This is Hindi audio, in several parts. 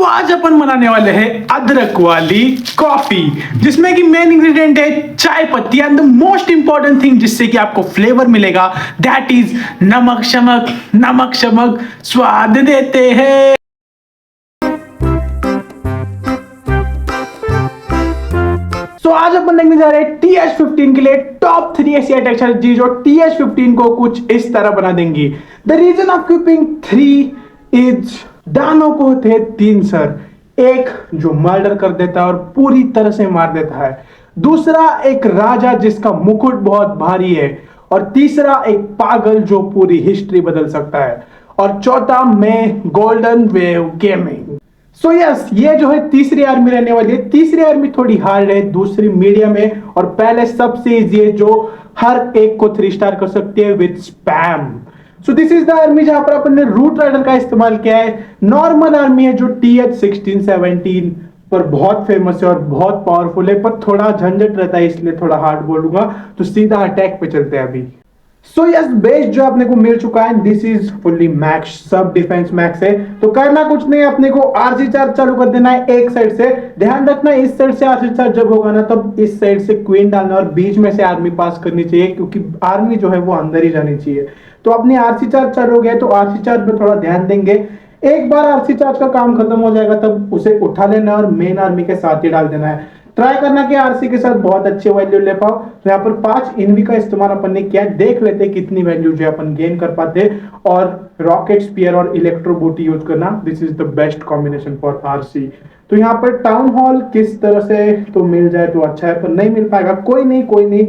आज अपन बनाने वाले हैं अदरक वाली कॉफी, जिसमें कि मेन इंग्रेडिएंट है चाय पत्ती and the most important thing जिससे कि आपको फ्लेवर मिलेगा, दैट इज नमक शमक। नमक शमक स्वाद देते हैं। आज अपन देखने जा रहे हैं TH15 के लिए टॉप 3 ऐसी टेक्नोलॉजी जो TH15 को कुछ इस तरह बना देंगी। The reason of keeping 3 is दानों को होते हैं 3 सर। एक जो मर्डर कर देता है और पूरी तरह से मार देता है, दूसरा एक राजा जिसका मुकुट बहुत भारी है, और तीसरा एक पागल जो पूरी हिस्ट्री बदल सकता है, और चौथा मैं golden wave gaming. So yes, ये जो है तीसरी आर्मी रहने वाली है। तीसरी आर्मी थोड़ी हार्ड है, दूसरी मीडियम है, और पहले सबसे इजी है जो हर एक को 3 स्टार कर सकती है with spam. So this is the army जहां पर अपन ने रूट राइडर का इस्तेमाल किया है। नॉर्मल आर्मी है जो TH16-17 पर बहुत फेमस है और बहुत पावरफुल है, पर थोड़ा झंझट रहता है इसलिए थोड़ा हार्ड बोलूंगा। तो सीधा अटैक पे चलते हैं अभी। सो यस, बेस जो अपने को मिल चुका है, दिस इज फुल्ली मैक्स, सब डिफेंस मैक्स है। तो करना कुछ नहीं, अपने को आरसी चार्ज चालू कर देना है एक साइड से। ध्यान रखना, इस साइड से आरसी चार्ज जब होगा ना, तब इस साइड से क्वीन डालना और बीच में से आर्मी पास करनी चाहिए, क्योंकि आर्मी जो है वो अंदर ही जानी चाहिए। तो अपनी आरसी चार्ज चालू हो गया, तो आरसी चार्ज पे थोड़ा ध्यान देंगे। एक बार आरसी चार्ज का काम खत्म हो जाएगा तब उसे उठा लेना और मेन आर्मी के साथ ही डाल देना है। ट्राई करना कि आरसी के साथ बहुत अच्छे वैल्यू ले पाओ। तो यहाँ पर 5 इनवी का इस्तेमाल अपन ने किया, देख लेते कितनी वैल्यू जो अपन गेन कर पाते। और रॉकेट स्पीयर और इलेक्ट्रो बूटी यूज करना, this is the best combination for RC. तो यहाँ पर टाउन हॉल किस तरह से तो मिल जाए तो अच्छा है, पर नहीं मिल पाएगा, कोई नहीं।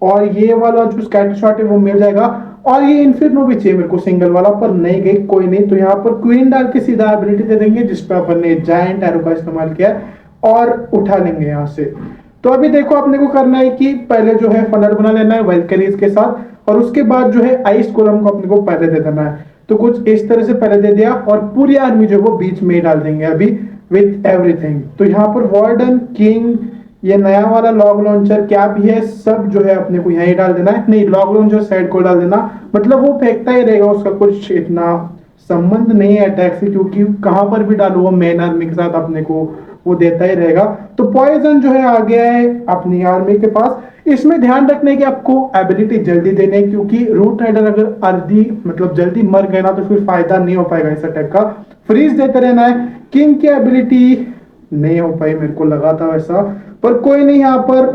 और ये वाला जो स्कैटर शॉट है वो मिल जाएगा, और ये इन्फिर्नो भी चाहिए मेरे को सिंगल वाला, पर नहीं गई, कोई नहीं। तो यहाँ पर क्वीन डाल के सीधा एबिलिटी दे देंगे, जिसपे अपन ने जायंट एरो का इस्तेमाल किया और उठा लेंगे यहाँ से। तो अभी देखो, अपने को करना है कि पहले जो है फनल बना लेना है वेलकरीज के साथ, और उसके बाद जो है आइस कोलम को अपने को पहले दे देना है। तो कुछ इस तरह से पहले दे दिया, और पूरी आर्मी जो वो बीच में ही डाल देंगे अभी विथ एवरीथिंग। तो यहाँ पर वार्डन, किंग, ये नया वाला लॉग लॉन्चर क्या भी है, सब जो है अपने को यहीं डाल देना है। नहीं, लॉग लॉन्चर साइड को डाल देना, मतलब वो फेंकता ही रहेगा, उसका कुछ इतना संबंध नहीं है अटैक से, क्योंकि कहां पर भी डालो वो मेन आर्मी के साथ अपने को वो देता ही रहेगा। तो पॉइजन जो है आ गया है अपनी आर्मी के पास। इसमें ध्यान रखने की आपको एबिलिटी जल्दी देने, क्योंकि रूट राइडर अगर अर्धी मतलब जल्दी मर गए ना, तो फिर फायदा नहीं हो पाएगा इस अटैक का। फ्रीज देते रहना है। किंग की एबिलिटी नहीं हो पाई, मेरे को लगा था वैसा, पर कोई नहीं। यहाँ पर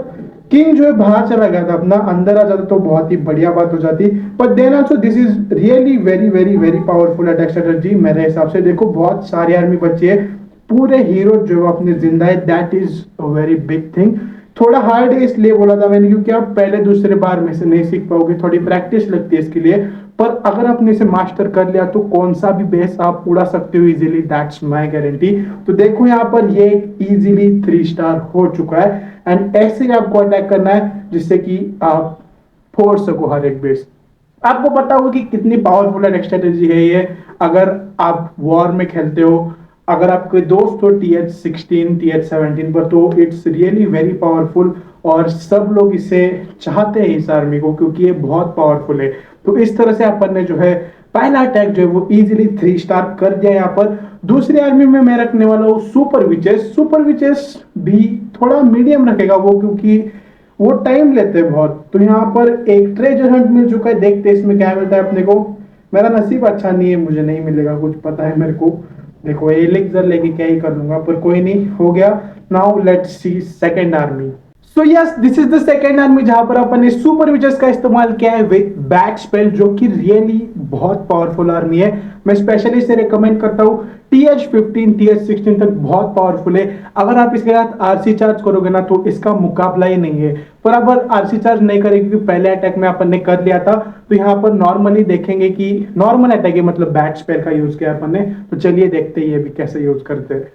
किंग जो है बाहर चला गया था, अपना अंदर आ जाता तो बहुत ही बढ़िया बात हो जाती। पर then also this is really very very very powerful attack strategy मेरे हिसाब से। देखो, बहुत सारी आर्मी बची है, पूरे हीरो जो अपने जिंदा है, that is a very big thing. थोड़ा हार्ड है इसलिए बोला था मैंने, क्योंकि आप पहले दूसरे बार में से नहीं सीख पाओगे, थोड़ी प्रैक्टिस लगती है इसके लिए। पर अगर आपने इसे मास्टर कर लिया तो कौन सा भी बेस आप उड़ा सकते हो इजीली, दैट्स माय गारंटी। तो देखो, यहाँ पर ये इजीली 3 स्टार हो चुका है, एंड ऐसे ही आपको अटैक करना है जिससे कि आप फोड़ सको हर एक बेस। आपको पता होगा कि कितनी पावरफुल अटैक स्ट्रेटेजी है ये, अगर आप वॉर में खेलते हो। अगर आपके दोस्त हो TH16 TH17 पर, तो इट्स रियली वेरी पावरफुल, और सब लोग इसे चाहते हैं इस आर्मी को, क्योंकि ये बहुत पावरफुल है। तो इस तरह से अपन ने जो है पहला अटैक जो है वो इजीली 3 स्टार कर दिया। यहाँ पर दूसरी आर्मी में मैं रखने वाला हूँ सुपर विचेस। सुपर विचेस भी थोड़ा मीडियम रखेगा वो, क्योंकि वो टाइम लेते हैं बहुत। तो यहाँ पर एक ट्रेजर हंट मिल चुका है, देखते हैं इसमें क्या मिलता है अपने को। मेरा नसीब अच्छा नहीं है, मुझे नहीं मिलेगा कुछ, पता है मेरे को। देखो, एलिक्सर लेके क्या ही कर लूंगा, पर कोई नहीं, हो गया। Now let's see second army. So yes, this is the second army जहां पर अपन ने सुपर विचर्स का इस्तेमाल किया है विद बैट स्पेल, जो कि रियली बहुत पावरफुल आर्मी है। मैं स्पेशली इसे रेकमेंड करता हूँ। TH15 TH16 तक बहुत पावरफुल है। अगर आप इसके साथ आरसी चार्ज करोगे ना, तो इसका मुकाबला ही नहीं है। पर अगर आरसी चार्ज नहीं करेगी, क्योंकि पहले अटैक में अपन ने कर लिया था, तो यहाँ पर नॉर्मली देखेंगे कि नॉर्मल अटैक है, मतलब बैट स्पेल का यूज किया अपन ने। तो चलिए देखते हैं ये भी कैसे यूज करते हैं।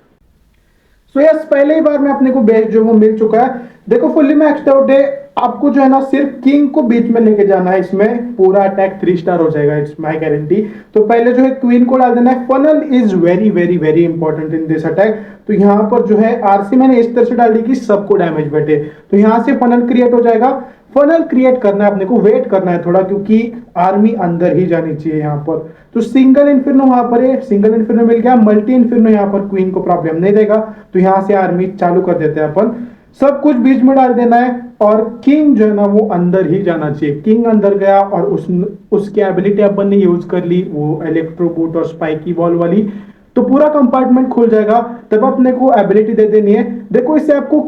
सो यस, पहले ही बार में अपने को बेस जो वो मिल चुका है। देखो, फुल्ली मैक्स्ड आउट है। आपको जो है ना सिर्फ किंग को बीच में लेके जाना है, इसमें पूरा अटैक 3 स्टार हो जाएगा, इट्स माय गारंटी। तो पहले जो है क्वीन को डाल देना है। Funnel is very very very important in this attack. तो यहाँ पर जो है आरसी मैंने इस तरह से डाल दी कि सबको डैमेज बैठे। तो यहाँ से फनल क्रिएट हो जाएगा। फनल क्रिएट करना है अपने को, वेट करना है थोड़ा, क्योंकि आर्मी अंदर ही जानी चाहिए यहाँ पर। तो सिंगल इन्फिर्नो वहां पर है, सिंगल इन्फिर्नो मिल गया, मल्टी इन्फिर्नो यहाँ पर क्वीन को प्रॉब्लम नहीं देगा, तो यहाँ से आर्मी चालू कर देते हैं अपन। सब कुछ बीच में डाल देना है और किंग जो है ना वो अंदर ही जाना चाहिए। किंग अंदर गया और उसकी एबिलिटी अपन ने यूज कर ली, वो इलेक्ट्रो बूट और स्पाइकी बॉल वाली, तो पूरा कंपार्टमेंट खुल जाएगा। तब अपने को एबिलिटी दे देनी है। देखो इससे आपको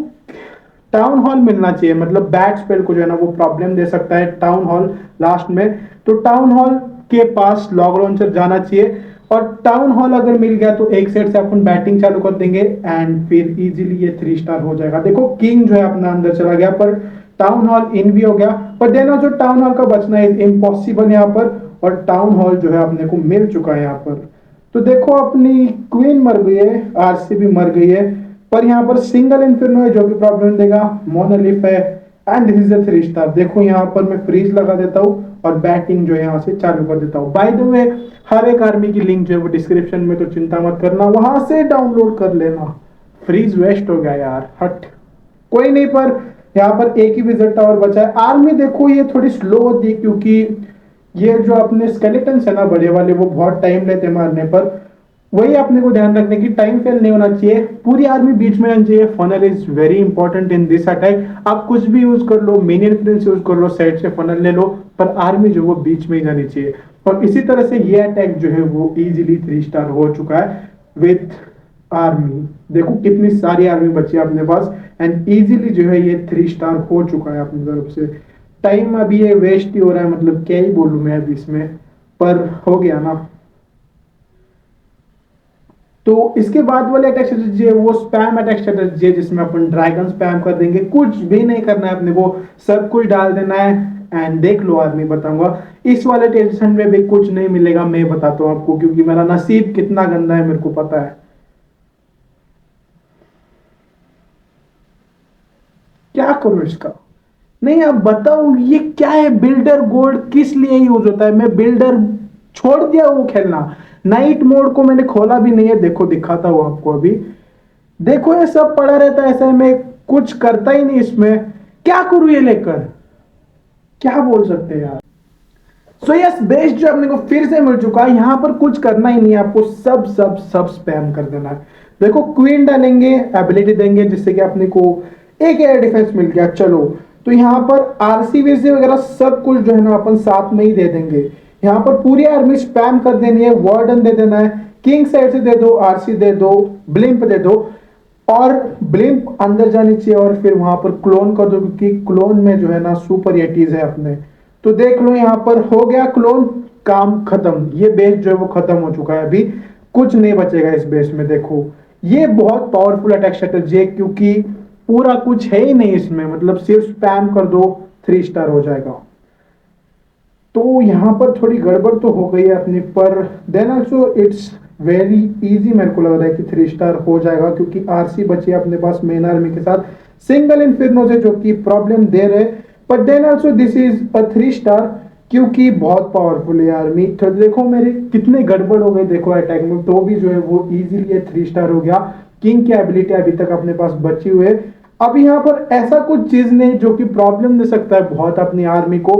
टाउन हॉल मिलना चाहिए, मतलब बैट स्पेल को जो है ना वो प्रॉब्लम दे सकता है टाउन हॉल लास्ट में, तो टाउन हॉल के पास लॉग लॉन्चर जाना चाहिए। और टाउन हॉल अगर मिल गया तो एक साइड से अपन बैटिंग चालू कर देंगे एंड फिर इजीली ये 3 स्टार हो जाएगा। देखो किंग जो है अपना अंदर चला गया, पर टाउन हॉल इन भी हो गया, पर देना जो टाउन हॉल का बचना इज इम्पॉसिबल यहाँ पर, और टाउन हॉल जो है अपने को मिल चुका है यहाँ पर। तो देखो अपनी क्वीन मर गई है, आरसीबी मर गई है, पर यहाँ पर सिंगल इन्फिर्नो है जो भी प्रॉब्लम देगा, मोनोलिफ है and this is a 3 star. देखो यहाँ पर मैं फ्रीज लगा देता हूँ और बैटिंग जो है यहाँ से चालू कर देता हूँ। बाय द वे हर एक आर्मी की लिंक जो है वो डिस्क्रिप्शन में, तो चिंता मत करना, वहां से डाउनलोड कर लेना। फ्रीज वेस्ट हो गया यार, हट कोई नहीं, पर यहाँ पर एक ही विजिट टावर बचा है। आर्मी देखो ये थोड़ी स्लो होती है क्योंकि ये जो अपने स्केलेटन है ना बड़े वाले, वो बहुत टाइम लेते हैं मारने पर। वही अपने को ध्यान रखने की टाइम फेल नहीं होना चाहिए, पूरी आर्मी बीच में आनी चाहिए। Funnel is very important in this attack. आप कुछ भी यूज कर लो, मिनियन प्रिंस यूज कर लो, साइड से फनल ले लो, पर आर्मी जो वो बीच में ही जानी चाहिए। और इसी तरह से ये अटैक जो है वो इजीली 3 स्टार हो चुका है विथ आर्मी। देखो कितनी सारी आर्मी बची है अपने पास एंड इजीली जो है ये 3 स्टार हो चुका है अपनी तरफ से। टाइम अभी ये वेस्ट ही हो रहा है, मतलब क्या ही बोलूं मैं अभी इसमें, पर हो गया ना। तो इसके बाद वाले अटैक स्ट्रेटजी है वो स्पैम अटैक स्ट्रेटजी है, जिसमें अपन ड्रैगन स्पैम कर देंगे। कुछ भी नहीं करना है अपने को, सब कुछ डाल देना है एंड देख लो आर्मी बताऊंगा। इस वाले टेंशन में भी कुछ नहीं मिलेगा, मैं बताता हूँ आपको, क्योंकि मेरा नसीब कितना गंदा है मेरे को पता है। क्या करूं इसका, नहीं अब बताओ ये क्या है। बिल्डर गोल्ड किस लिए यूज होता है, मैं बिल्डर छोड़ दिया वो खेलना। नाइट मोड को मैंने खोला भी नहीं है, देखो दिखाता हूं आपको अभी। देखो ये सब पड़ा रहता है ऐसा, मैं कुछ करता ही नहीं इसमें, क्या करूं ये लेकर, क्या बोल सकते हैं यार। सो यस बेस्ट जो अपने को फिर से मिल चुका है, यहां पर कुछ करना ही नहीं है आपको, सब सब सब स्पैम कर देना है। देखो क्वीन डालेंगे, एबिलिटी देंगे जिससे कि अपने को एक एयर डिफेंस मिल गया। चलो तो यहाँ पर आरसीबीसी वगैरह सब कुछ जो है ना अपन साथ में ही दे देंगे। यहाँ पर पूरी आर्मी स्पैम कर देनी है, वार्डन दे देना है, किंग साइड से दे दो, आरसी दे दो, ब्लिम्प दे दो, और ब्लिम्प अंदर जानी चाहिए और फिर वहां पर क्लोन कर दो, क्योंकि क्लोन में जो है ना सुपर येटीज है अपने। तो देख लो यहाँ पर हो गया क्लोन, काम खत्म। ये बेस जो है वो खत्म हो चुका है, अभी कुछ नहीं बचेगा इस बेस में। देखो ये बहुत पावरफुल अटैक स्ट्रेटजी है क्योंकि पूरा कुछ है ही नहीं इसमें, मतलब सिर्फ स्पैम कर दो 3 स्टार हो जाएगा। तो यहाँ पर थोड़ी गड़बड़ तो हो गई है अपनी, पर then also it's very easy. मेरे को लग रहा है कि 3 स्टार हो जाएगा क्योंकि आरसी बची है अपने पास मेन आर्मी के साथ सिंगल इन्फिर्नो से, जो कि प्रॉब्लम दे रहे। पर then also this is a 3 star क्योंकि बहुत पावरफुल है आर्मी। तो देखो मेरे कितने गड़बड़ हो गए देखो अटैक में, तो भी जो है वो इजीली 3 स्टार हो गया। किंग की एबिलिटी अभी तक अपने पास बची हुई है। अब यहाँ पर ऐसा कुछ चीज नहीं जो कि प्रॉब्लम दे सकता है बहुत अपनी आर्मी को,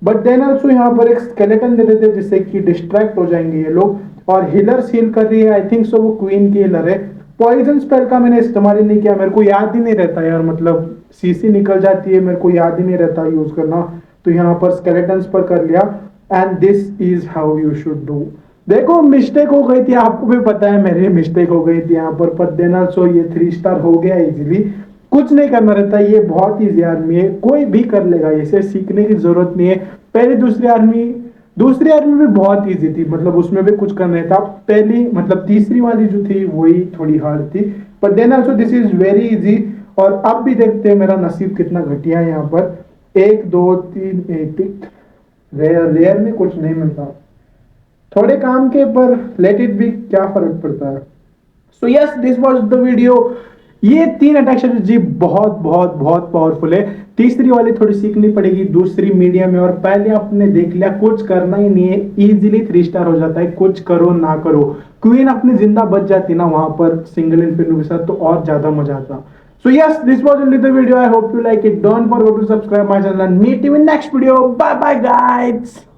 बट देन ऑल्सो यहाँ पर एक स्केलेटन दे देते जिससे कि डिस्ट्रैक्ट हो जाएंगे ये लोग। और हिलर्स हील कर रही है, आई थिंक सो वो क्वीन की हिलर है। पॉइजन स्पेल का मैंने इस्तेमाल ही नहीं किया, मेरे को याद ही नहीं रहता यार, मतलब सीसी निकल जाती है, मेरे को याद ही नहीं रहता यूज करना। तो यहाँ पर स्केलेटन्स पर कर लिया and this is how you should do. देखो मिस्टेक हो गई थी, आपको भी पता है मेरी मिस्टेक हो गई थी यहाँ पर देन ऑल्सो ये 3 स्टार हो गया इजीली। कुछ नहीं करना रहता, ये बहुत इजी आर्मी है, कोई भी कर लेगा, इसे सीखने की जरूरत नहीं है। पहले दूसरी आर्मी भी बहुत इजी थी, मतलब उसमें भी कुछ करना था। पहली मतलब तीसरी वाली जो थी वही थोड़ी हार्ड थी, but then also this is very easy. और अब भी देखते हैं मेरा नसीब कितना घटिया है यहाँ पर। 1 2 3 एक रेयर में कुछ नहीं मिलता, थोड़े काम के, पर लेट इट बी, क्या फर्क पड़ता है। सो yes this was the video. ये 3 अटैक स्ट्रेटजी बहुत बहुत बहुत पावरफुल है। तीसरी वाली थोड़ी सीखनी पड़ेगी, दूसरी मीडियम है, और पहले आपने देख लिया कुछ करना ही नहीं है, इजीली 3 स्टार हो जाता है, कुछ करो ना करो। क्वीन अपनी जिंदा बच जाती ना वहां पर सिंगल इन्फिर्नो के साथ, तो और ज्यादा मजा आता। So yes this was only the video, I hope you like it, don't forget to subscribe my channel and meet you in next video. Bye bye guys.